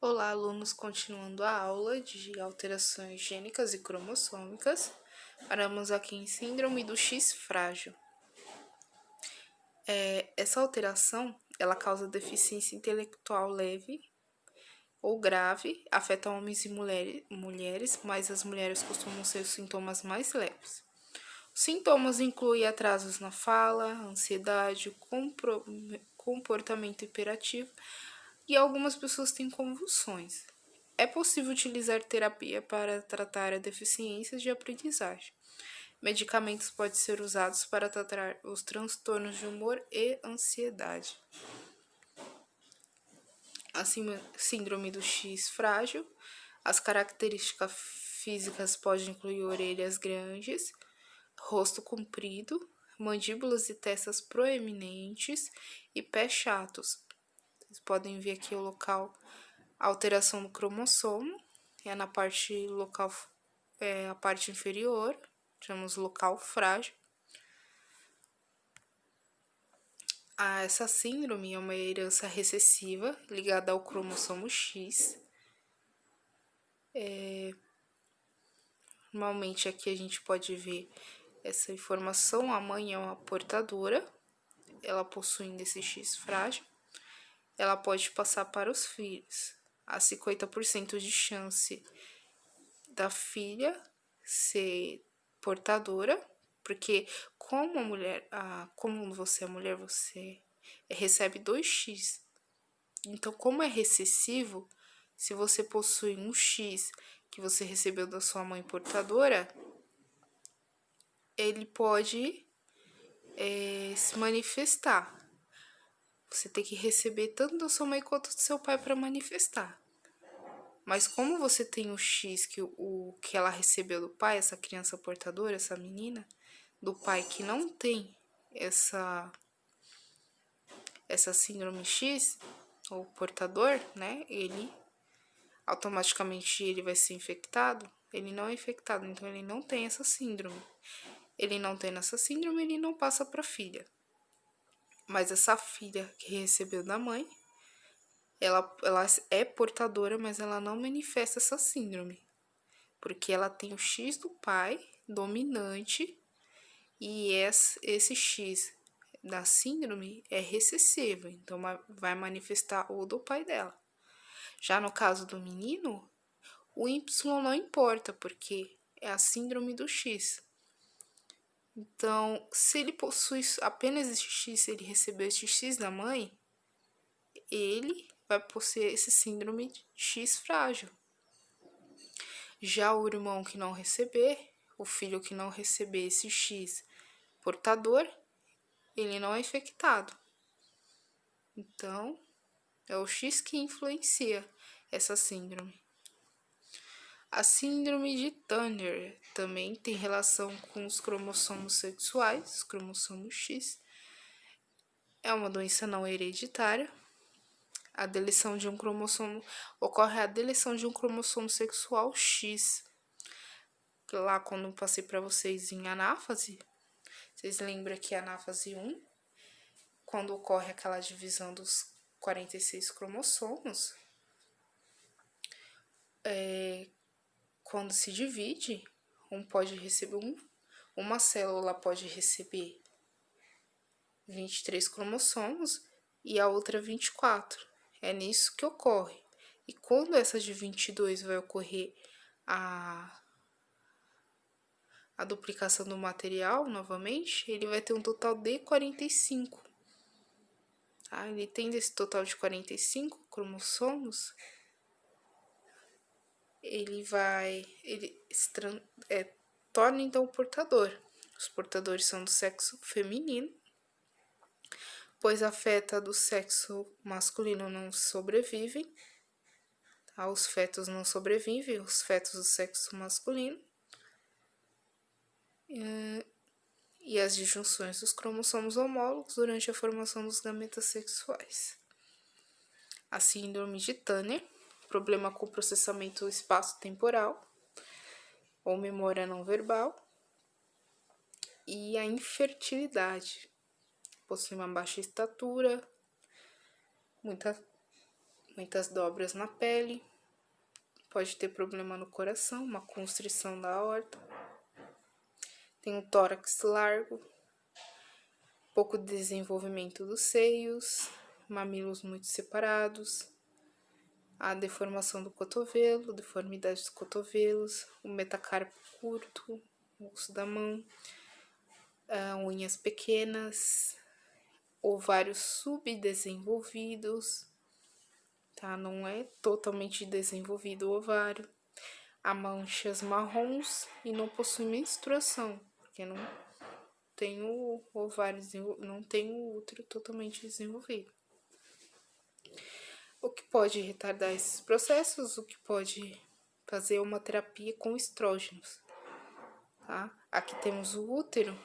Olá, alunos, continuando a aula de alterações gênicas e cromossômicas, paramos aqui em síndrome do X frágil. Essa alteração, ela causa deficiência intelectual leve ou grave, afeta homens e mulheres, mas as mulheres costumam ser os sintomas mais leves. Os sintomas incluem atrasos na fala, ansiedade, comportamento hiperativo e algumas pessoas têm convulsões. É possível utilizar terapia para tratar a deficiência de aprendizagem. Medicamentos podem ser usados para tratar os transtornos de humor e ansiedade. A síndrome do X frágil, as características físicas podem incluir orelhas grandes, rosto comprido, mandíbulas e testas proeminentes e pés chatos. Vocês podem ver aqui o local, a alteração do cromossomo, é na parte local, a parte inferior, chamamos local frágil. Essa síndrome é uma herança recessiva ligada ao cromossomo X. Normalmente aqui a gente pode ver essa informação, a mãe é uma portadora, ela possuindo esse X frágil, ela pode passar para os filhos. Há 50% de chance da filha ser portadora, porque como a mulher, como você é mulher, você recebe 2x. Então, como é recessivo, se você possui um X que você recebeu da sua mãe portadora, ele pode se manifestar. Você tem que receber tanto da sua mãe quanto do seu pai para manifestar. Mas como você tem o X que ela recebeu do pai, essa criança portadora, essa menina, do pai que não tem essa síndrome X, ou portador, né? Ele automaticamente ele vai ser infectado. Ele não é infectado, então ele não tem essa síndrome. Ele não tem essa síndrome, ele não passa para a filha. Mas essa filha que recebeu da mãe, ela é portadora, mas ela não manifesta essa síndrome. Porque ela tem o X do pai dominante e esse X da síndrome é recessivo, então vai manifestar o do pai dela. Já no caso do menino, o Y não importa, porque é a síndrome do X. Então, se ele possui apenas esse X, se ele recebeu esse X da mãe, ele vai possuir esse síndrome de X frágil. Já o irmão que não receber, o filho que não receber esse X portador, ele não é infectado. Então, é o X que influencia essa síndrome. A síndrome de Turner também tem relação com os cromossomos sexuais, os cromossomos X. É uma doença não hereditária. A deleção de um cromossomo ocorre a deleção de um cromossomo sexual X. Lá quando eu passei para vocês em anáfase, vocês lembram que a anáfase 1, quando ocorre aquela divisão dos 46 cromossomos, quando se divide, pode receber uma célula pode receber 23 cromossomos e a outra 24. É nisso que ocorre. E quando essa de 22 vai ocorrer a duplicação do material novamente, ele vai ter um total de 45. Tá? Ele tem desse total de 45 cromossomos, ele torna então o portador. Os portadores são do sexo feminino, pois a feta do sexo masculino não sobrevivem. Tá? Os fetos não sobrevivem, os fetos do sexo masculino. E as disjunções dos cromossomos homólogos durante a formação dos gametas sexuais. A síndrome de Turner, problema com processamento espaço-temporal ou memória não verbal. E a infertilidade, possui uma baixa estatura, muitas dobras na pele, pode ter problema no coração, uma constrição da aorta. Tem um tórax largo, pouco desenvolvimento dos seios, mamilos muito separados, a deformação do cotovelo, deformidade dos cotovelos, o metacarpo curto, o osso da mão, unhas pequenas, ovários subdesenvolvidos, tá? Não é totalmente desenvolvido o ovário. Há manchas marrons e não possui menstruação, porque não tem o ovário, não tem o útero totalmente desenvolvido. O que pode retardar esses processos, o que pode fazer uma terapia com estrógenos, tá? Aqui temos o útero,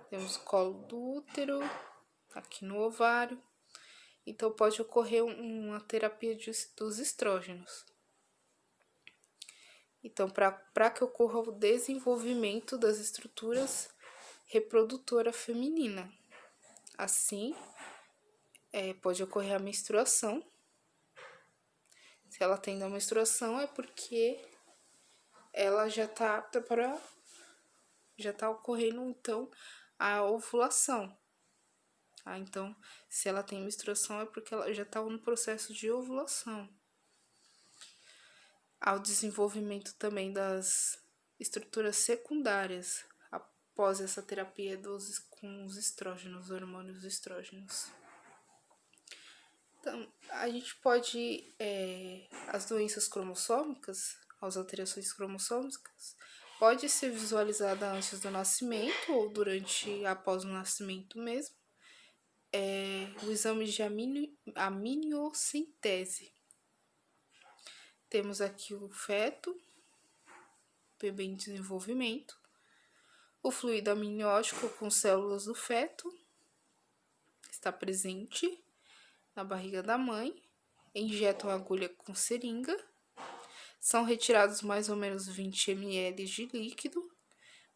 temos o colo do útero, aqui no ovário, então pode ocorrer uma terapia dos estrógenos. Então, para que ocorra o desenvolvimento das estruturas reprodutora feminina. Assim, pode ocorrer a menstruação. Se ela tem a menstruação, é porque ela já está apta para... já está ocorrendo, então, a ovulação. Tá? Então, se ela tem menstruação, é porque ela já está no processo de ovulação. Ao desenvolvimento também das estruturas secundárias após essa terapia com os estrógenos, hormônios estrógenos. Então, a gente pode, as doenças cromossômicas, as alterações cromossômicas, pode ser visualizada antes do nascimento ou após o nascimento mesmo. O exame de amniocentese. Temos aqui o feto, bebê em desenvolvimento, o fluido amniótico com células do feto está presente na barriga da mãe, injetam a agulha com seringa, são retirados mais ou menos 20 ml de líquido,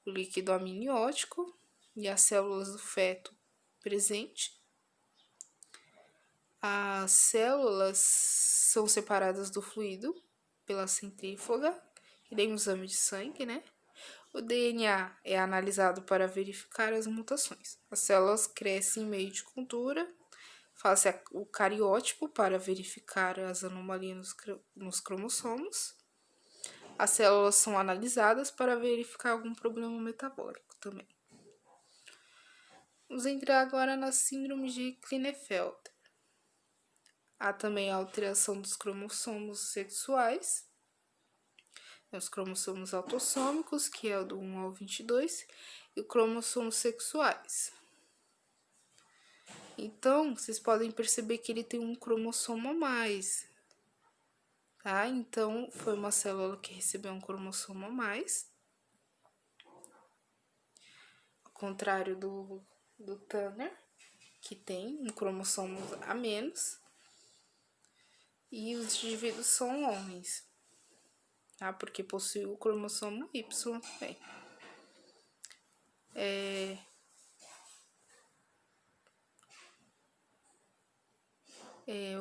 o líquido amniótico e as células do feto presente. As células são separadas do fluido pela centrífuga, e nem um exame de sangue, né? O DNA é analisado para verificar as mutações. As células crescem em meio de cultura, faz o cariótipo para verificar as anomalias nos cromossomos. As células são analisadas para verificar algum problema metabólico também. Vamos entrar agora na síndrome de Klinefelter. Há também a alteração dos cromossomos sexuais, os cromossomos autossômicos, que é o do 1 ao 22, e os cromossomos sexuais. Então, vocês podem perceber que ele tem um cromossomo a mais, tá? Então, foi uma célula que recebeu um cromossomo a mais, ao contrário do Tanner, que tem um cromossomo a menos, e os indivíduos são homens, tá? Porque possui o cromossomo Y também.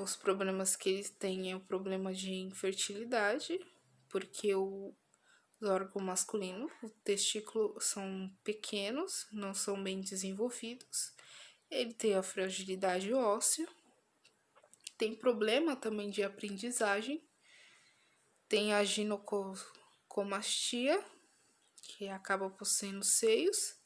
Os problemas que eles têm é o problema de infertilidade, porque os órgãos masculinos, o testículo, são pequenos, não são bem desenvolvidos. Ele tem a fragilidade óssea, tem problema também de aprendizagem, tem a ginecomastia, que acaba possuindo seios.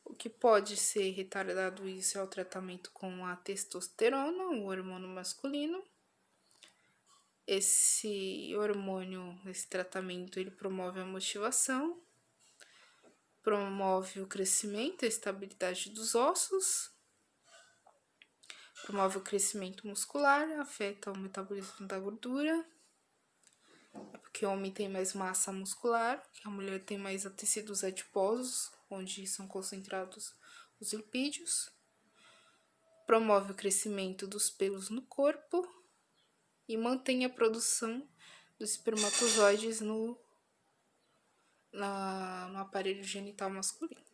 O que pode ser retardado isso é o tratamento com a testosterona, o hormônio masculino. Esse hormônio, esse tratamento, ele promove a motivação, promove o crescimento, a estabilidade dos ossos, promove o crescimento muscular, afeta o metabolismo da gordura, porque o homem tem mais massa muscular, que a mulher tem mais tecidos adiposos, onde são concentrados os lipídios, promove o crescimento dos pelos no corpo e mantém a produção dos espermatozoides no aparelho genital masculino.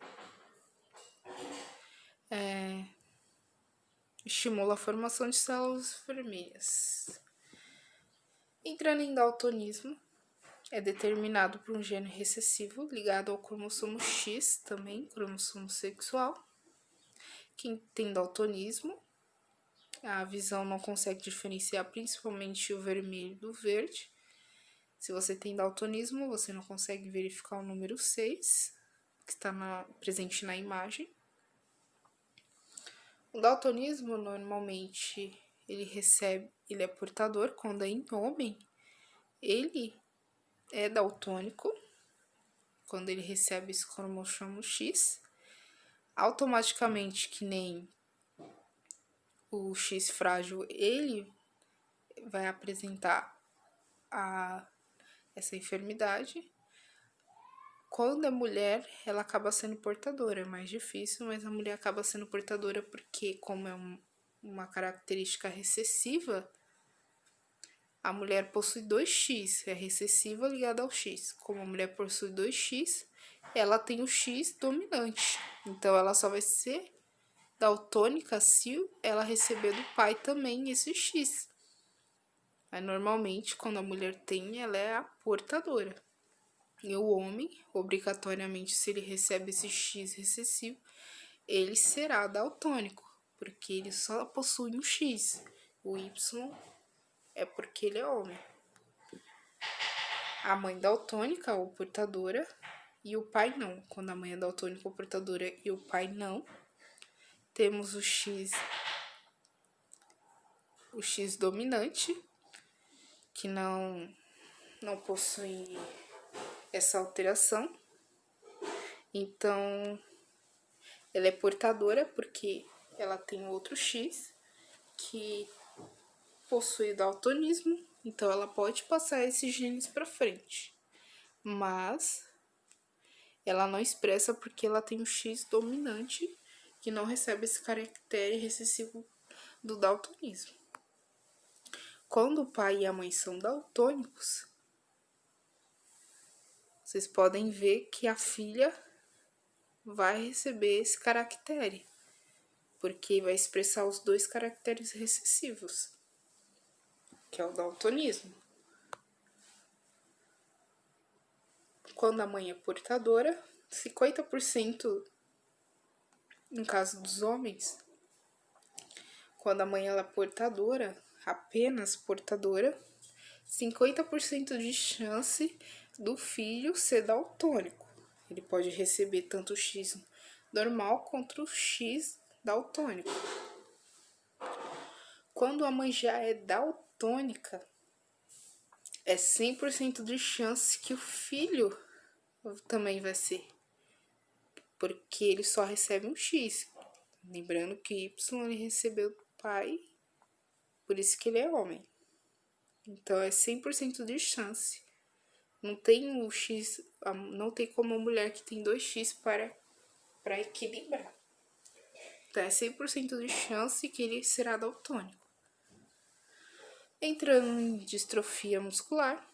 estimula a formação de células vermelhas. Entrando em daltonismo, é determinado por um gene recessivo ligado ao cromossomo X, também cromossomo sexual. Quem tem daltonismo, a visão não consegue diferenciar principalmente o vermelho do verde. Se você tem daltonismo, você não consegue verificar o número 6, que está presente na imagem. O daltonismo, normalmente, ele é portador quando é em homem. Ele é daltônico quando ele recebe esse cromossomo X. Automaticamente, que nem o X frágil, ele vai apresentar essa enfermidade. Quando é mulher, ela acaba sendo portadora, é mais difícil, mas a mulher acaba sendo portadora porque, como é uma característica recessiva, a mulher possui 2X, é recessiva ligada ao X. Como a mulher possui 2X, ela tem o X dominante, então ela só vai ser daltônica se ela receber do pai também esse X. Aí, normalmente, quando a mulher tem, ela é a portadora. E o homem, obrigatoriamente, se ele recebe esse X recessivo, ele será daltônico, porque ele só possui um X. O Y é porque ele é homem. A mãe daltônica ou portadora e o pai não. Quando a mãe é daltônica ou portadora e o pai não, temos o X dominante, que não possui essa alteração. Então, ela é portadora porque ela tem outro X que possui daltonismo, então ela pode passar esses genes para frente. Mas ela não expressa porque ela tem um X dominante que não recebe esse caractere recessivo do daltonismo. Quando o pai e a mãe são daltônicos, vocês podem ver que a filha vai receber esse caractere, porque vai expressar os dois caracteres recessivos, que é o daltonismo. Quando a mãe é portadora, 50% no caso dos homens, quando a mãe ela é portadora, apenas portadora, 50% de chance do filho ser daltônico. Ele pode receber tanto o X normal quanto o X daltônico. Quando a mãe já é daltônica, é 100% de chance que o filho também vai ser, porque ele só recebe um X. Lembrando que Y ele recebeu do pai, por isso que ele é homem. Então é 100% de chance. Não tem o X, não tem como uma mulher que tem 2X para equilibrar. Então é 100% de chance que ele será daltônico. Entrando em distrofia muscular,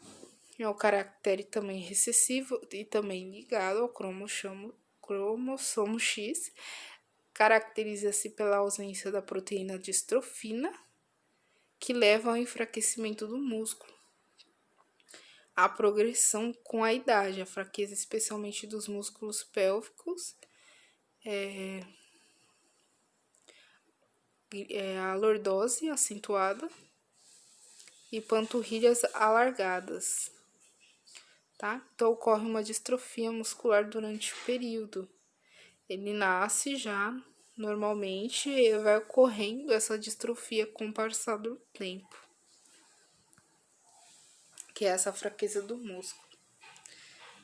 é o caractere também recessivo e também ligado ao cromossomo X. Caracteriza-se pela ausência da proteína distrofina, que leva ao enfraquecimento do músculo. A progressão com a idade, a fraqueza especialmente dos músculos pélvicos, a lordose acentuada e panturrilhas alargadas, tá? Então, ocorre uma distrofia muscular durante o período. Ele nasce já, normalmente, e vai ocorrendo essa distrofia com o passar do tempo, que é essa fraqueza do músculo.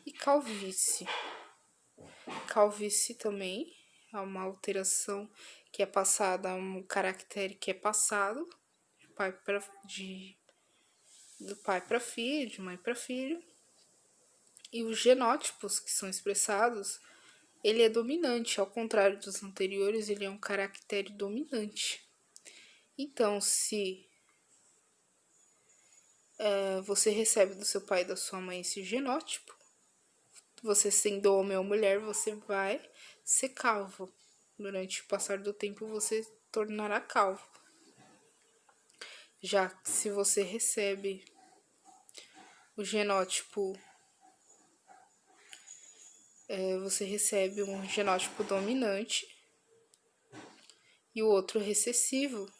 E calvície. Calvície também é uma alteração que é passada, um caractere que é passado do pai para filho, de mãe para filho. E os genótipos que são expressados, ele é dominante, ao contrário dos anteriores, ele é um caractere dominante. Então, se você recebe do seu pai e da sua mãe esse genótipo, você sendo homem ou mulher, você vai ser calvo. Durante o passar do tempo você tornará calvo. Já se você recebe o genótipo, você recebe um genótipo dominante e o outro recessivo,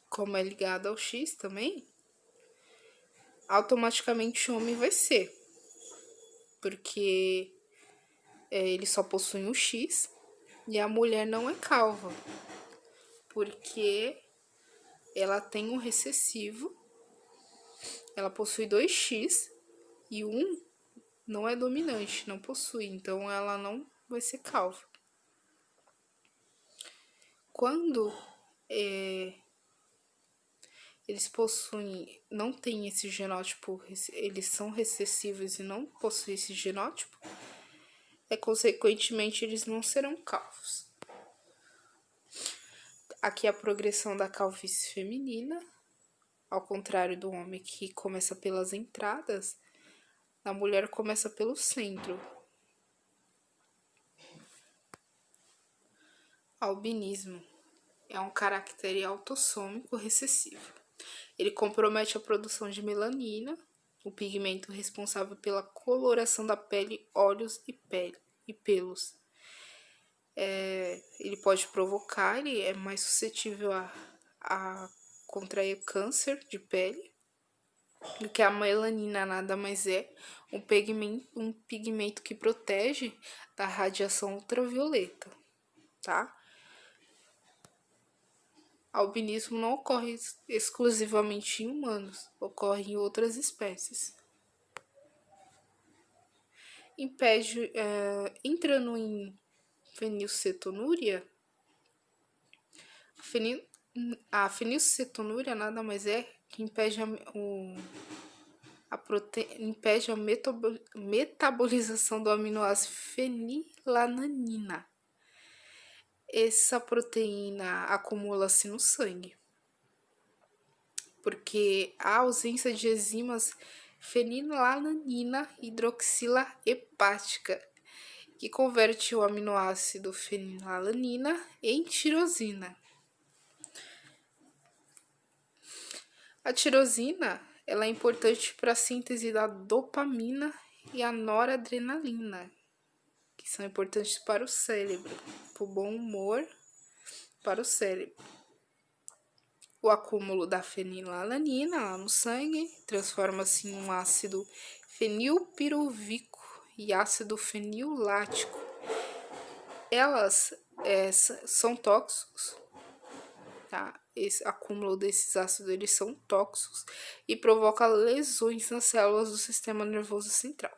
como é ligado ao X também, automaticamente o homem vai ser, porque ele só possui um X e a mulher não é calva, porque ela tem um recessivo, ela possui 2X e um não é dominante, não possui, então ela não vai ser calva. Quando eles possuem, não tem esse genótipo, eles são recessivos e não possuem esse genótipo, consequentemente eles não serão calvos. Aqui a progressão da calvície feminina, ao contrário do homem que começa pelas entradas, a mulher começa pelo centro. Albinismo é um caractere autossômico recessivo. Ele compromete a produção de melanina, o pigmento responsável pela coloração da pele, olhos e pelos. Ele pode provocar, ele é mais suscetível a contrair câncer de pele, porque a melanina nada mais é um pigmento que protege da radiação ultravioleta, tá? Albinismo não ocorre exclusivamente em humanos, ocorre em outras espécies. Impede, entrando em fenilcetonúria, a fenilcetonúria nada mais é que impede impede a metabolização do aminoácido fenilalanina. Essa proteína acumula-se no sangue, porque a ausência de enzimas fenilalanina hidroxila hepática, que converte o aminoácido fenilalanina em tirosina. A tirosina ela é importante para a síntese da dopamina e a noradrenalina, que são importantes para o cérebro, para o bom humor, para o cérebro. O acúmulo da fenilalanina lá no sangue transforma-se em um ácido fenilpiruvíquico e ácido fenilático. Elas são tóxicos, tá? Esse acúmulo desses ácidos eles são tóxicos e provoca lesões nas células do sistema nervoso central.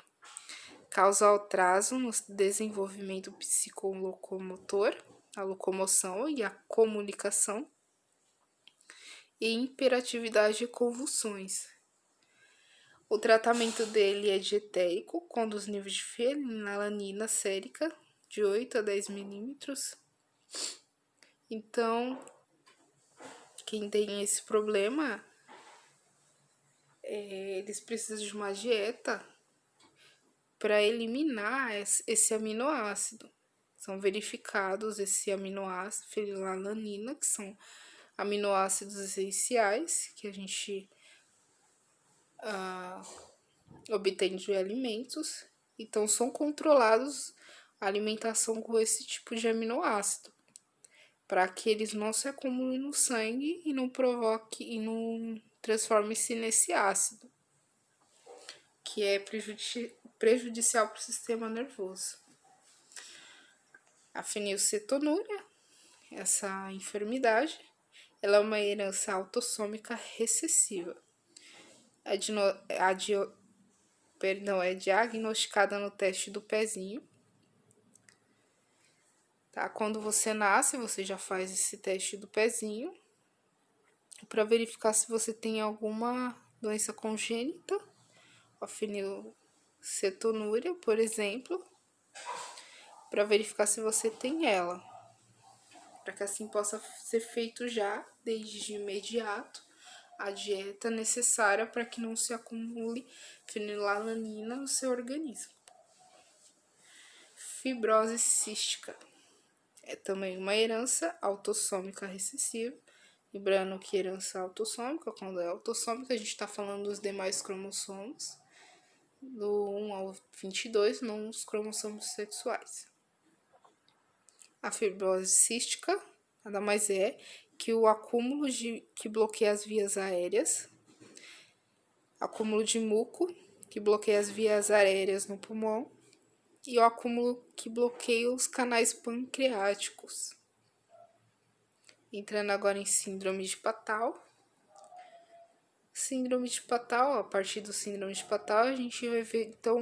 Causa atraso no desenvolvimento psicolocomotor, a locomoção e a comunicação, e hiperatividade e convulsões. O tratamento dele é dietérico, quando os níveis de fenilalanina sérica de 8 a 10 milímetros. Então, quem tem esse problema, eles precisam de uma dieta para eliminar esse aminoácido. São verificados esse aminoácido, fenilalanina, que são aminoácidos essenciais que a gente obtém de alimentos, então são controlados a alimentação com esse tipo de aminoácido, para que eles não se acumulem no sangue e não provoque e não transforme-se nesse ácido, que é prejudicial para o sistema nervoso. A fenilcetonúria, essa enfermidade, ela é uma herança autossômica recessiva. É diagnosticada no teste do pezinho. Tá? Quando você nasce, você já faz esse teste do pezinho para verificar se você tem alguma doença congênita, a fenilcetonúria, por exemplo, para verificar se você tem ela, para que assim possa ser feito já, desde imediato, a dieta necessária para que não se acumule fenilalanina no seu organismo. fibrose cística. É também uma herança autossômica recessiva. Lembrando que herança autossômica, quando é autossômica, a gente está falando dos demais cromossomos, do 1 ao 22, não os cromossomos sexuais. A fibrose cística nada mais é que o acúmulo que bloqueia as vias aéreas, acúmulo de muco, que bloqueia as vias aéreas no pulmão, e o acúmulo que bloqueia os canais pancreáticos. Entrando agora em síndrome de Patau. Síndrome de Patau, a partir do síndrome de Patau, a gente vai ver então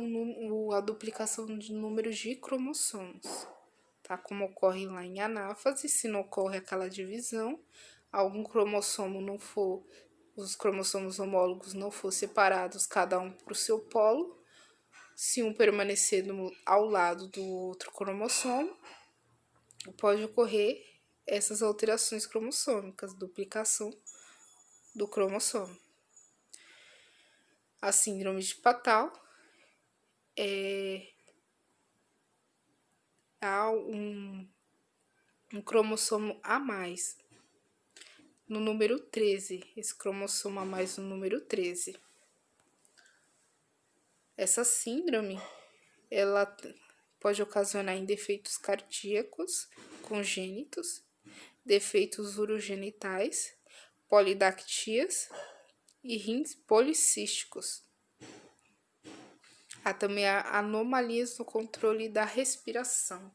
a duplicação de números de cromossomos, tá? Como ocorre lá em anáfase, se não ocorre aquela divisão, algum cromossomo não for, os cromossomos homólogos não for separados, cada um para o seu polo, se um permanecer ao lado do outro cromossomo, pode ocorrer essas alterações cromossômicas, duplicação do cromossomo. A síndrome de Patau há um cromossomo a mais no número 13, esse cromossomo a mais no número 13. Essa síndrome, ela pode ocasionar em defeitos cardíacos congênitos, defeitos urogenitais, polidactias e rins policísticos. Há também anomalias no controle da respiração.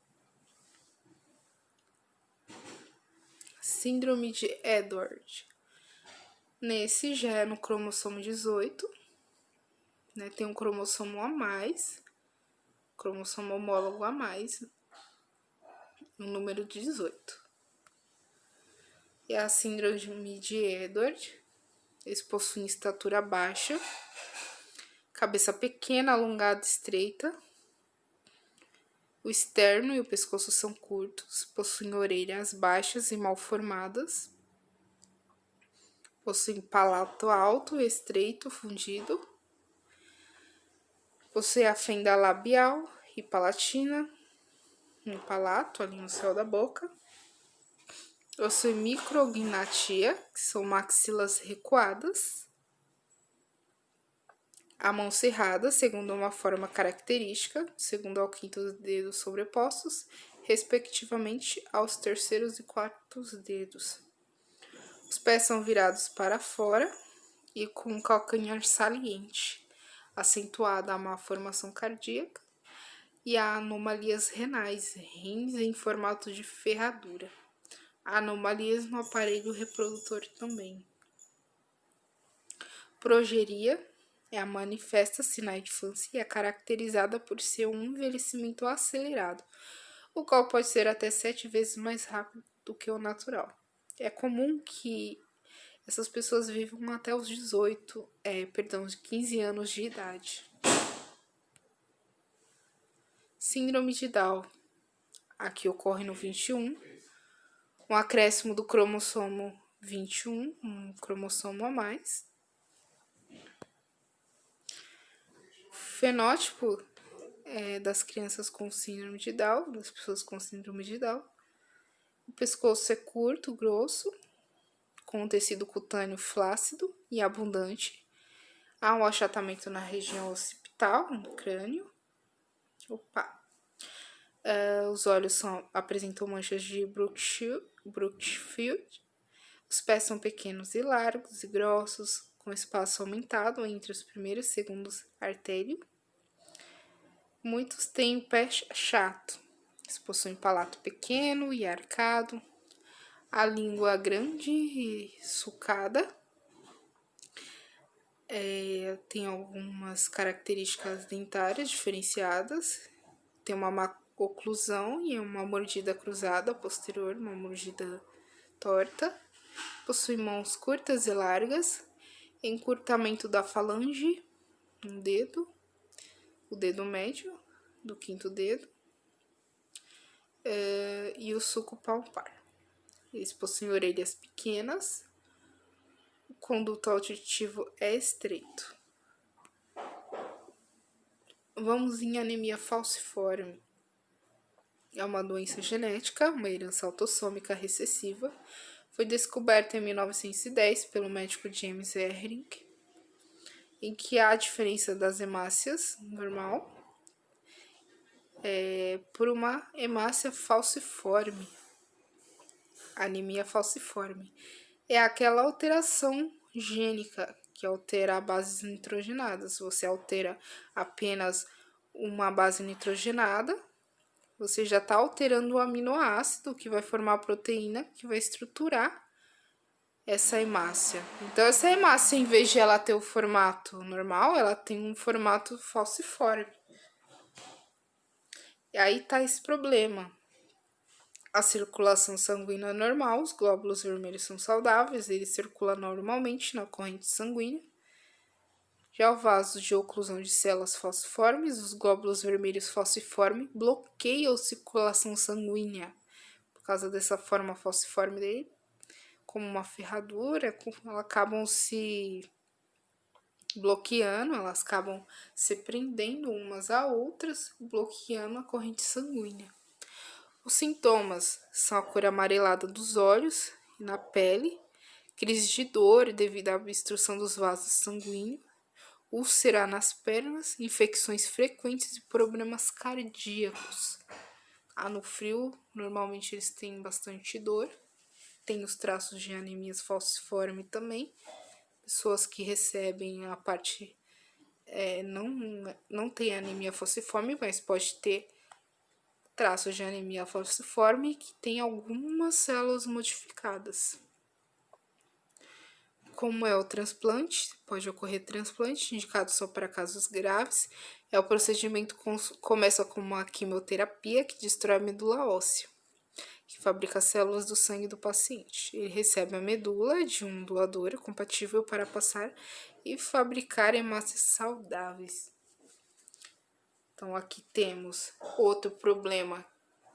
Síndrome de Edwards. Nesse já é no cromossomo 18, né, tem um cromossomo a mais, cromossomo homólogo a mais, no número 18. E a síndrome de Edwards, eles possuem estatura baixa, cabeça pequena, alongada, estreita. O externo e o pescoço são curtos, possuem orelhas baixas e mal formadas, possuem palato alto, estreito, fundido, possui a fenda labial e palatina no palato, ali no céu da boca. Possui micrognatia, que são maxilas recuadas. A mão cerrada, segundo uma forma característica, segundo ao quinto dedos sobrepostos, respectivamente aos terceiros e quartos dedos. Os pés são virados para fora e com um calcanhar saliente, acentuada a má formação cardíaca e há anomalias renais, rins em formato de ferradura. Há anomalias no aparelho reprodutor também. Progeria é a manifesta-se na infância e é caracterizada por ser um envelhecimento acelerado, o qual pode ser até 7 vezes mais rápido do que o natural. É comum que essas pessoas vivam até os 15 anos de idade. Síndrome de Down. Aqui ocorre no 21, um acréscimo do cromossomo 21, um cromossomo a mais. Fenótipo das crianças com síndrome de Down, das pessoas com síndrome de Down. O pescoço é curto, grosso, com um tecido cutâneo flácido e abundante. Há um achatamento na região occipital, no crânio. Os olhos apresentam manchas de Brooksfield. Os pés são pequenos e largos e grossos, com espaço aumentado entre os primeiros e segundos artérios. Muitos têm o pé chato. Eles possuem palato pequeno e arcado, a língua grande e sulcada. Tem algumas características dentárias diferenciadas. Tem uma má oclusão e uma mordida cruzada posterior, uma mordida torta. Possui mãos curtas e largas, encurtamento da falange, um dedo, o dedo médio do quinto dedo, e o sulco palpar. Eles possuem orelhas pequenas, o conduto auditivo é estreito. Vamos em anemia falciforme. é uma doença genética, uma herança autossômica recessiva. Foi descoberta em 1910 pelo médico James Ehring, em que há a diferença das hemácias normal por uma hemácia falciforme. Anemia falciforme é aquela alteração gênica que altera bases nitrogenadas. Você altera apenas uma base nitrogenada, você já está alterando o aminoácido que vai formar a proteína que vai estruturar essa hemácia. Então, essa hemácia, em vez de ela ter o formato normal, ela tem um formato falciforme. E aí tá esse problema. A circulação sanguínea é normal, os glóbulos vermelhos são saudáveis, eles circulam normalmente na corrente sanguínea. Já o vaso de oclusão de células falciformes, os glóbulos vermelhos falciformes bloqueiam a circulação sanguínea por causa dessa forma falciforme dele, como uma ferradura, elas acabam se bloqueando, elas acabam se prendendo umas a outras, bloqueando a corrente sanguínea. Os sintomas são a cor amarelada dos olhos e na pele, crise de dor devido à obstrução dos vasos sanguíneos, úlcera nas pernas, infecções frequentes e problemas cardíacos. No frio, normalmente eles têm bastante dor, tem os traços de anemia falciforme também, pessoas que recebem a parte, não tem anemia falciforme, mas pode ter traços de anemia falciforme que tem algumas células modificadas. Como é o transplante, pode ocorrer transplante, indicado só para casos graves. O procedimento começa com uma quimioterapia que destrói a medula óssea, que fabrica células do sangue do paciente. Ele recebe a medula de um doador compatível para passar e fabricar hemácias saudáveis. Então, aqui temos outro problema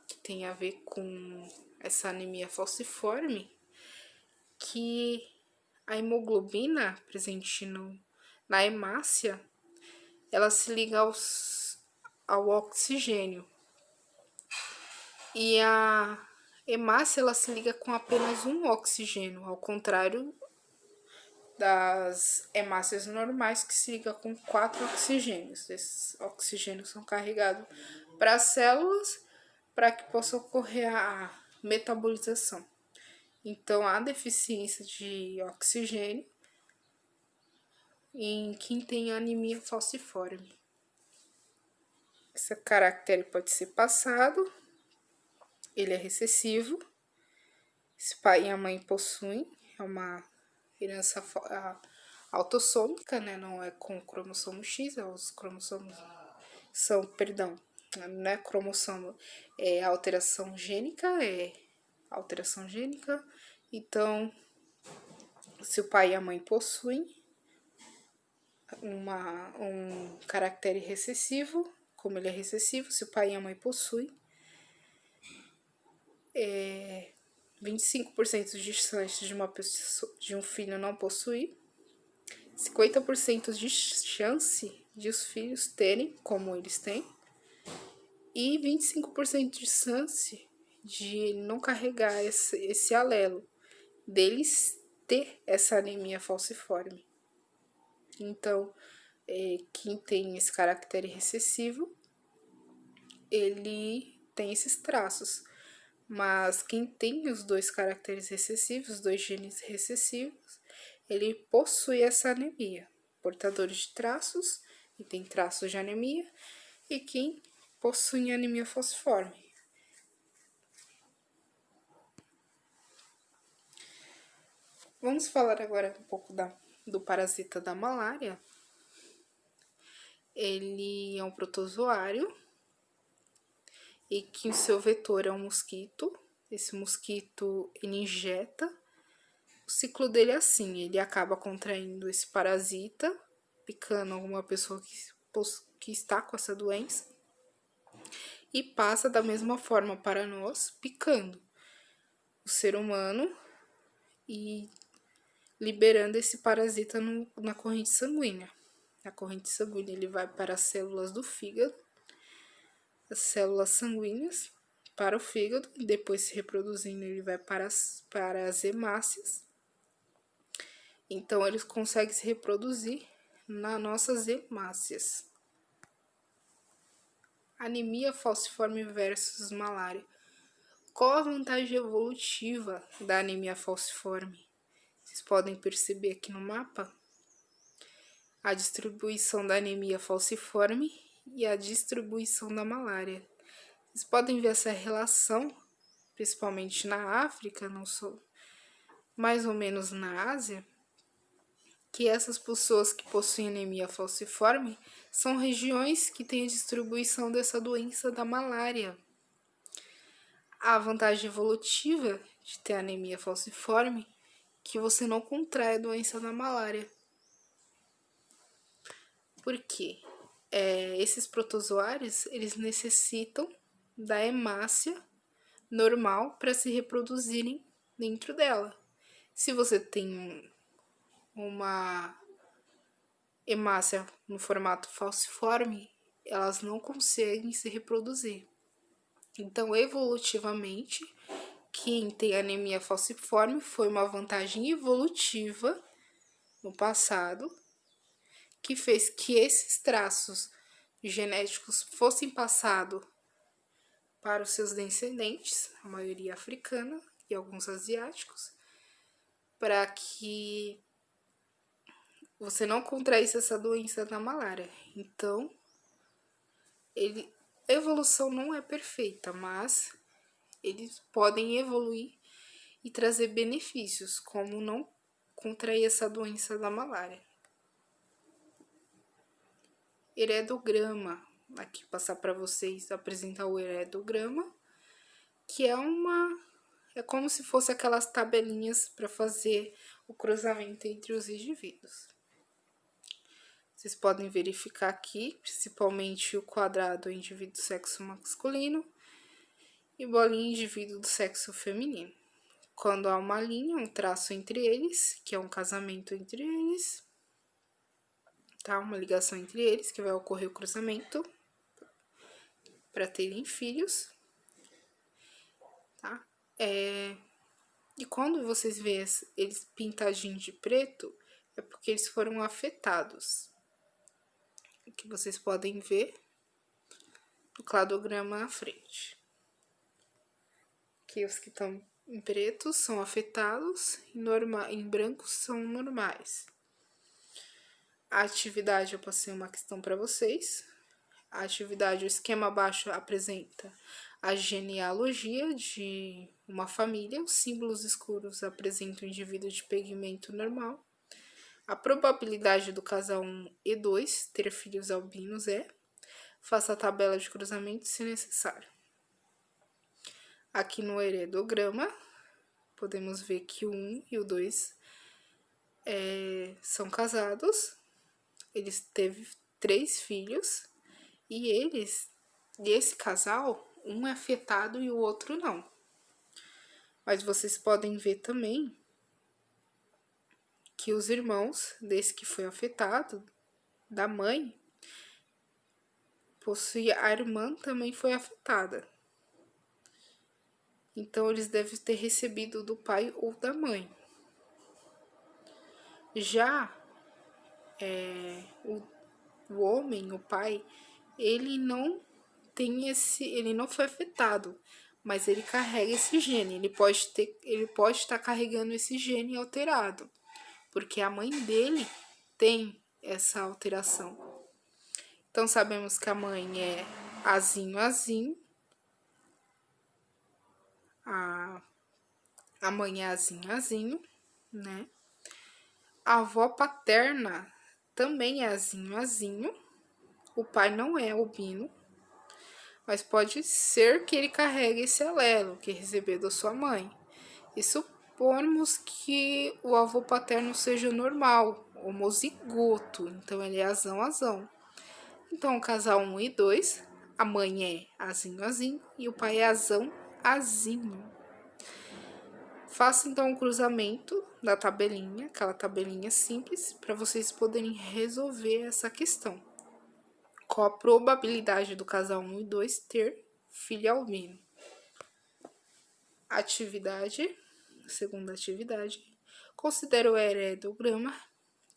que tem a ver com essa anemia falciforme, que a hemoglobina presente na hemácia, ela se liga ao oxigênio. E a hemácia, ela se liga com apenas um oxigênio, ao contrário das hemácias normais, que se liga com 4 oxigênios. Esses oxigênios são carregados para as células para que possa ocorrer a metabolização. Então, há deficiência de oxigênio em quem tem anemia falciforme. Esse caractere pode ser passado, ele é recessivo, se pai e a mãe possuem, é uma herança autossômica, né? Não é com o cromossomo X, os cromossomos são, não é cromossomo, é alteração gênica, então, se o pai e a mãe possuem um caractere recessivo, como ele é recessivo, se o pai e a mãe possuem, 25% de chances de um filho não possuir, 50% de chance de os filhos terem, como eles têm, e 25% de chance de não carregar esse alelo, deles ter essa anemia falciforme. Então, quem tem esse caractere recessivo, ele tem esses traços. Mas quem tem os dois caracteres recessivos, os dois genes recessivos, ele possui essa anemia. Portadores de traços, e tem traços de anemia, e quem possui anemia falciforme. Vamos falar agora um pouco do parasita da malária. Ele é um protozoário e que o seu vetor é um mosquito. Esse mosquito, ele injeta. O ciclo dele é assim, ele acaba contraindo esse parasita, picando alguma pessoa que está com essa doença, e passa da mesma forma para nós, picando o ser humano e liberando esse parasita na corrente sanguínea. Na corrente sanguínea ele vai para as células do fígado, as células sanguíneas, para o fígado, e depois se reproduzindo ele vai para as hemácias. Então, eles conseguem se reproduzir nas nossas hemácias. Anemia falciforme versus malária. Qual a vantagem evolutiva da anemia falciforme? Vocês podem perceber aqui no mapa a distribuição da anemia falciforme e a distribuição da malária. Vocês podem ver essa relação, principalmente na África, não só, mais ou menos na Ásia, que essas pessoas que possuem anemia falciforme são regiões que têm a distribuição dessa doença da malária. A vantagem evolutiva de ter anemia falciforme é que você não contrai a doença da malária. Por quê? Esses protozoários, eles necessitam da hemácia normal para se reproduzirem dentro dela. Se você tem uma hemácia no formato falciforme, elas não conseguem se reproduzir. Então, evolutivamente, quem tem anemia falciforme foi uma vantagem evolutiva no passado, que fez que esses traços genéticos fossem passados para os seus descendentes, a maioria africana e alguns asiáticos, para que você não contraísse essa doença da malária. Então, a evolução não é perfeita, mas eles podem evoluir e trazer benefícios, como não contrair essa doença da malária. Heredograma. Aqui passar para vocês apresentar o heredograma, que é como se fosse aquelas tabelinhas para fazer o cruzamento entre os indivíduos. Vocês podem verificar aqui, principalmente o quadrado é indivíduo do sexo masculino e bolinha indivíduo do sexo feminino. Quando há uma linha, um traço entre eles, que é um casamento entre eles, tá? Uma ligação entre eles, que vai ocorrer o cruzamento para terem filhos, tá? E quando vocês veem eles pintadinhos de preto, é porque eles foram afetados. Que vocês podem ver no cladograma à frente. Que os que estão em preto são afetados, em branco são normais. A atividade, eu passei uma questão para vocês. A atividade, o esquema abaixo apresenta a genealogia de uma família. Os símbolos escuros apresentam o indivíduo de pigmento normal. A probabilidade do casal 1 e 2 ter filhos albinos é: faça a tabela de cruzamento se necessário. Aqui no heredograma, podemos ver que o 1 e o 2 são casados. Eles teve 3 filhos e esse casal, um é afetado e o outro não. Mas vocês podem ver também que os irmãos desse que foi afetado, da mãe, a irmã também foi afetada. Então, eles devem ter recebido do pai ou da mãe. Já o homem, o pai, ele não foi afetado, mas ele carrega esse gene. Ele pode estar carregando esse gene alterado, porque a mãe dele tem essa alteração. Então, sabemos que a mãe é azinho, a mãe é azinho, né? A avó paterna também é azinho. O pai não é albino, mas pode ser que ele carregue esse alelo que recebeu da sua mãe. E supormos que o avô paterno seja normal, homozigoto, então ele é azão. Então, o casal 1 e 2, a mãe é azinho e o pai é azinho. Faça então o cruzamento da tabelinha, aquela tabelinha simples, para vocês poderem resolver essa questão. Qual a probabilidade do casal 1 e 2 ter filho albino? segunda atividade, considera o heredograma,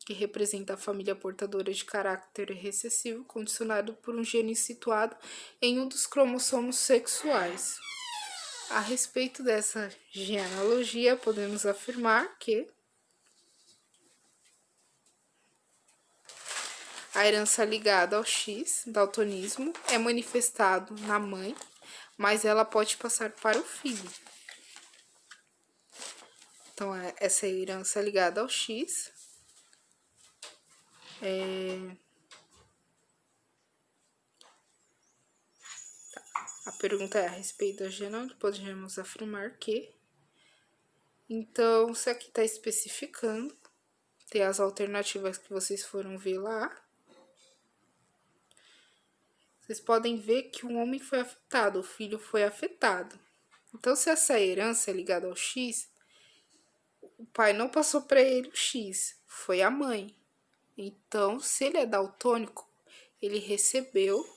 que representa a família portadora de caráter recessivo condicionado por um gene situado em um dos cromossomos sexuais. A respeito dessa genealogia, podemos afirmar que a herança ligada ao X, daltonismo, é manifestado na mãe, mas ela pode passar para o filho. Então, essa herança ligada ao X A pergunta é a respeito da genealogia, podemos afirmar que. Então, isso aqui está especificando, tem as alternativas que vocês foram ver lá. Vocês podem ver que o homem foi afetado, o filho foi afetado. Então, se essa herança é ligada ao X, o pai não passou para ele o X, foi a mãe. Então, se ele é daltônico, ele recebeu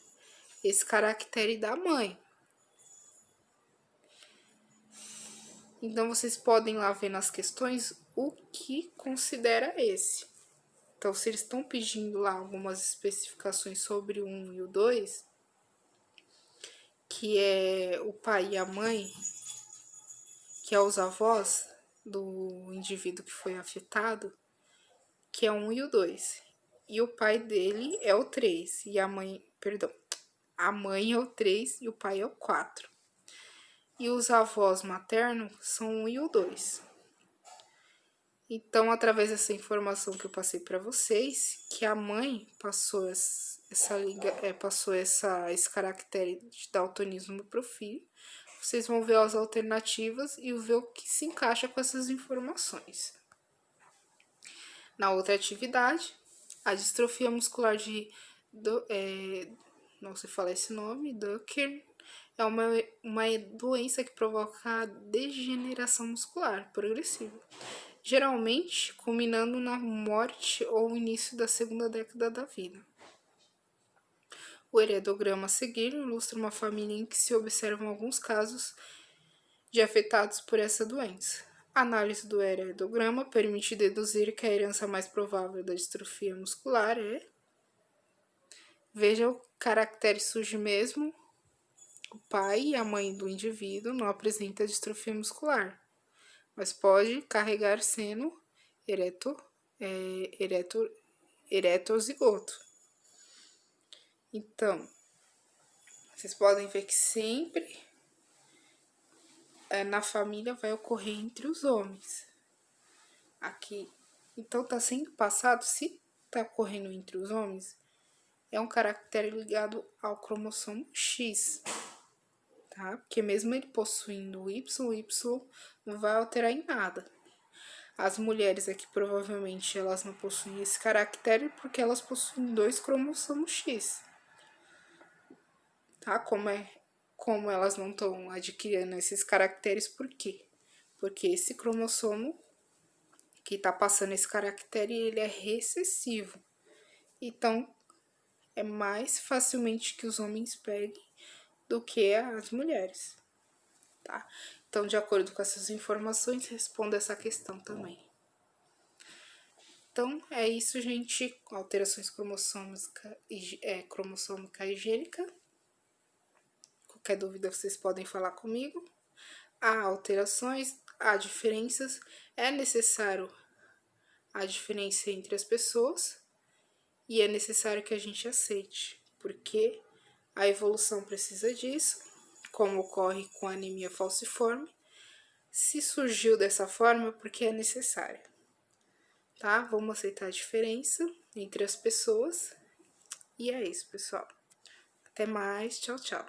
esse caractere da mãe. Então, vocês podem lá ver nas questões o que considera esse. Então, se eles estão pedindo lá algumas especificações sobre o 1 e o 2, que é o pai e a mãe, que é os avós do indivíduo que foi afetado, que é o 1 e o 2. E o pai dele é o 3, e a mãe é o 3 e o pai é o 4. E os avós maternos são o 1 e o 2. Então, através dessa informação que eu passei para vocês, que a mãe passou esse caractere de daltonismo para o filho, vocês vão ver as alternativas e ver o que se encaixa com essas informações. Na outra atividade, a distrofia muscular não sei falar esse nome, Duchenne, é uma doença que provoca degeneração muscular progressiva, geralmente culminando na morte ou início da segunda década da vida. O heredograma a seguir ilustra uma família em que se observam alguns casos de afetados por essa doença. A análise do heredograma permite deduzir que a herança mais provável da distrofia muscular é... Veja, o caractere surge mesmo. O pai e a mãe do indivíduo não apresentam distrofia muscular, mas pode carregar seno eretozigoto. Então, vocês podem ver que sempre na família vai ocorrer entre os homens. Aqui, então está sendo passado, se está ocorrendo entre os homens, é um caractere ligado ao cromossomo X, tá? Porque mesmo ele possuindo o Y não vai alterar em nada. As mulheres aqui, provavelmente, elas não possuem esse caractere porque elas possuem 2 cromossomos X. Tá? Como elas não estão adquirindo esses caracteres, por quê? Porque esse cromossomo que está passando esse caractere, ele é recessivo. Então, é mais facilmente que os homens peguem do que as mulheres, tá? Então, de acordo com essas informações, responda essa questão também. Então, é isso, gente. Alterações cromossômica e gênica. Qualquer dúvida, vocês podem falar comigo. Há alterações, há diferenças. É necessário a diferença entre as pessoas e é necessário que a gente aceite, porque a evolução precisa disso, como ocorre com a anemia falciforme. Se surgiu dessa forma, porque é necessário, tá? Vamos aceitar a diferença entre as pessoas. E é isso, pessoal. Até mais. Tchau, tchau.